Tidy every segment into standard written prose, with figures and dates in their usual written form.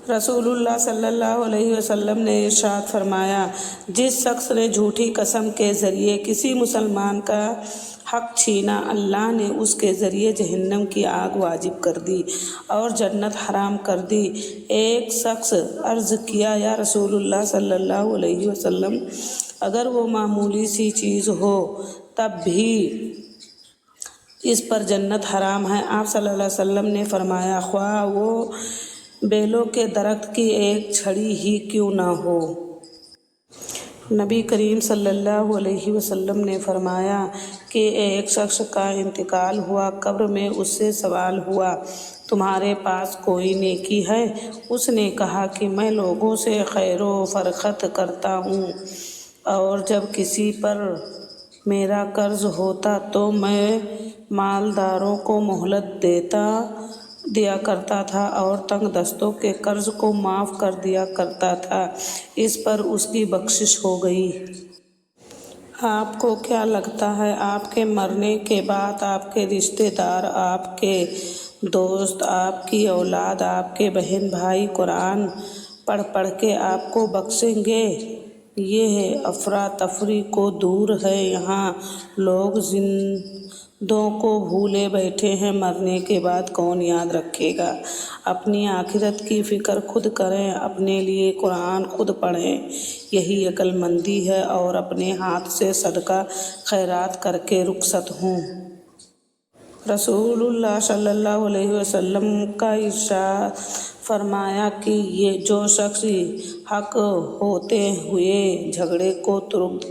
رسول اللہ صلی اللہ علیہ وسلم نے ارشاد فرمایا، جس شخص نے جھوٹی قسم کے ذریعے کسی مسلمان کا حق چھینا، اللہ نے اس کے ذریعے جہنم کی آگ واجب کر دی اور جنت حرام کر دی۔ ایک شخص عرض کیا، یا رسول اللہ صلی اللہ علیہ وسلم، اگر وہ معمولی سی چیز ہو تب بھی اس پر جنت حرام ہے؟ آپ صلی اللہ علیہ وسلم نے فرمایا، خواہ وہ بیلوں کے درخت کی ایک چھڑی ہی کیوں نہ ہو۔ نبی کریم صلی اللہ علیہ وسلم نے فرمایا کہ ایک شخص کا انتقال ہوا، قبر میں اس سے سوال ہوا، تمہارے پاس کوئی نیکی ہے؟ اس نے کہا کہ میں لوگوں سے خیر و فرخت کرتا ہوں، اور جب کسی پر میرا قرض ہوتا تو میں مالداروں کو مہلت دیا کرتا تھا اور تنگ دستوں کے قرض کو معاف کر دیا کرتا تھا۔ اس پر اس کی بخشش ہو گئی۔ آپ کو کیا لگتا ہے آپ کے مرنے کے بعد آپ کے رشتہ دار، آپ کے دوست، آپ کی اولاد، آپ کے بہن بھائی قرآن پڑھ کے آپ کو بخشیں گے؟ یہ افراتفری کو دور ہے۔ یہاں لوگ زندوں کو بھولے بیٹھے ہیں، مرنے کے بعد کون یاد رکھے گا؟ اپنی آخرت کی فکر خود کریں، اپنے لیے قرآن خود پڑھیں، یہی عقل مندی ہے، اور اپنے ہاتھ سے صدقہ خیرات کر کے رخصت ہوں۔ رسول اللہ صلی اللہ علیہ وسلم کا ارشاد فرمایا کہ یہ جو شخص حق ہوتے ہوئے جھگڑے کو ترک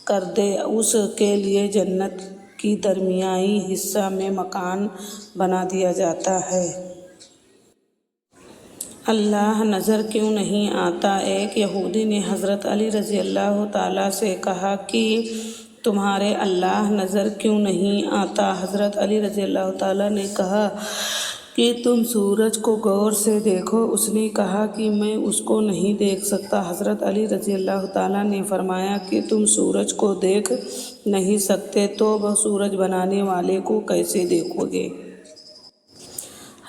کر دے، اس کے لیے جنت کی درمیانی حصہ میں مکان بنا دیا جاتا ہے۔ اللہ نظر کیوں نہیں آتا؟ ایک یہودی نے حضرت علی رضی اللہ تعالیٰ سے کہا کہ تمہارے اللہ نظر کیوں نہیں آتا؟ حضرت علی رضی اللہ تعالیٰ نے کہا کہ تم سورج کو غور سے دیکھو۔ اس نے کہا کہ میں اس کو نہیں دیکھ سکتا۔ حضرت علی رضی اللہ تعالیٰ نے فرمایا کہ تم سورج کو دیکھ نہیں سکتے تو سورج بنانے والے کو کیسے دیکھو گے؟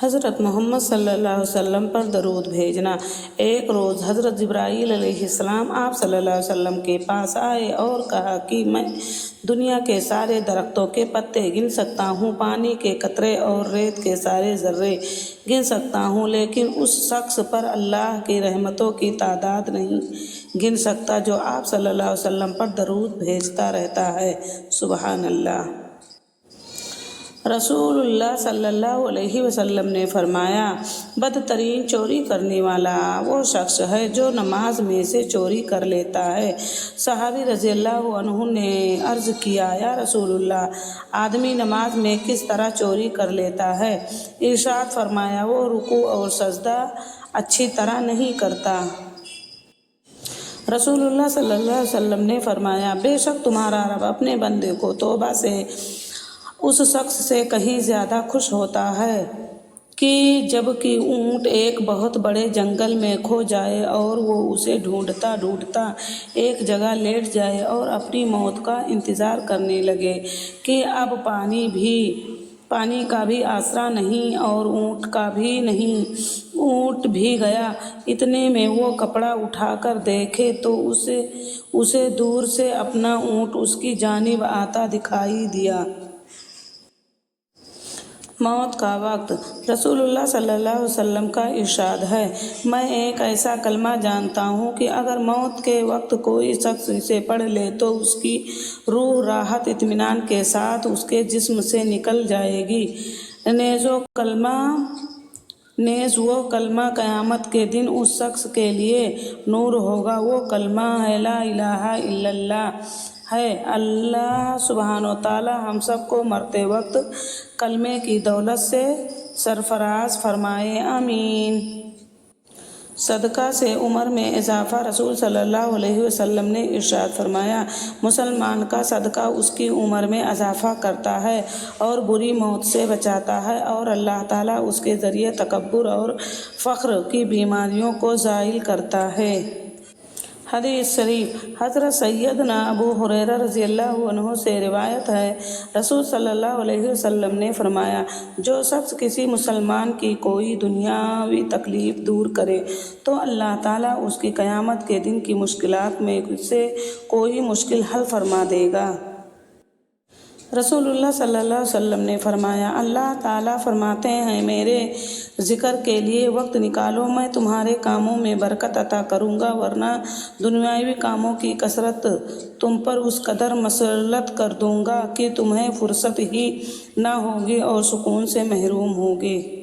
حضرت محمد صلی اللہ علیہ وسلم پر درود بھیجنا۔ ایک روز حضرت جبرائیل علیہ السلام آپ صلی اللہ علیہ وسلم کے پاس آئے اور کہا کہ میں دنیا کے سارے درختوں کے پتے گن سکتا ہوں، پانی کے قطرے اور ریت کے سارے ذرے گن سکتا ہوں، لیکن اس شخص پر اللہ کی رحمتوں کی تعداد نہیں گن سکتا جو آپ صلی اللہ علیہ وسلم پر درود بھیجتا رہتا ہے۔ سبحان اللہ۔ رسول اللہ صلی اللہ علیہ وسلم نے فرمایا، بدترین چوری کرنے والا وہ شخص ہے جو نماز میں سے چوری کر لیتا ہے۔ صحابی رضی اللہ عنہ نے عرض کیا، یا رسول اللہ، آدمی نماز میں کس طرح چوری کر لیتا ہے؟ ارشاد فرمایا، وہ رکوع اور سجدہ اچھی طرح نہیں کرتا۔ رسول اللہ صلی اللہ علیہ وسلم نے فرمایا، بے شک تمہارا رب اپنے بندے کو توبہ سے اس شخص سے کہیں زیادہ خوش ہوتا ہے کہ جب کہ اونٹ ایک بہت بڑے جنگل میں کھو جائے اور وہ اسے ڈھونڈتا ایک جگہ لیٹ جائے اور اپنی موت کا انتظار کرنے لگے کہ اب پانی کا بھی آسرا نہیں اور اونٹ کا بھی نہیں، اونٹ بھی گیا۔ اتنے میں وہ کپڑا اٹھا کر دیکھے تو اسے دور سے اپنا اونٹ اس کی جانب آتا دکھائی دیا۔ موت کا وقت۔ رسول اللہ صلی اللہ علیہ وسلم کا ارشاد ہے، میں ایک ایسا کلمہ جانتا ہوں کہ اگر موت کے وقت کوئی شخص اسے پڑھ لے تو اس کی روح راحت اطمینان کے ساتھ اس کے جسم سے نکل جائے گی۔ نیز وہ کلمہ قیامت کے دن اس شخص کے لیے نور ہوگا۔ وہ کلمہ لا الہ الا اللہ ہے۔ اللہ سبحانہ وتعالیٰ ہم سب کو مرتے وقت کلمے کی دولت سے سرفراز فرمائے، آمین۔ صدقہ سے عمر میں اضافہ۔ رسول صلی اللہ علیہ وسلم نے ارشاد فرمایا، مسلمان کا صدقہ اس کی عمر میں اضافہ کرتا ہے اور بری موت سے بچاتا ہے، اور اللہ تعالیٰ اس کے ذریعے تکبر اور فخر کی بیماریوں کو زائل کرتا ہے۔ حدیث شریف حضرت سیدنا ابو ہریرہ رضی اللہ عنہ سے روایت ہے، رسول صلی اللہ علیہ وسلم نے فرمایا، جو شخص کسی مسلمان کی کوئی دنیاوی تکلیف دور کرے تو اللہ تعالیٰ اس کی قیامت کے دن کی مشکلات میں سے کوئی مشکل حل فرما دے گا۔ رسول اللہ صلی اللہ علیہ وسلم نے فرمایا، اللہ تعالیٰ فرماتے ہیں، میرے ذکر کے لیے وقت نکالو، میں تمہارے کاموں میں برکت عطا کروں گا، ورنہ دنیاوی کاموں کی کثرت تم پر اس قدر مسلط کر دوں گا کہ تمہیں فرصت ہی نہ ہوگی اور سکون سے محروم ہوگے۔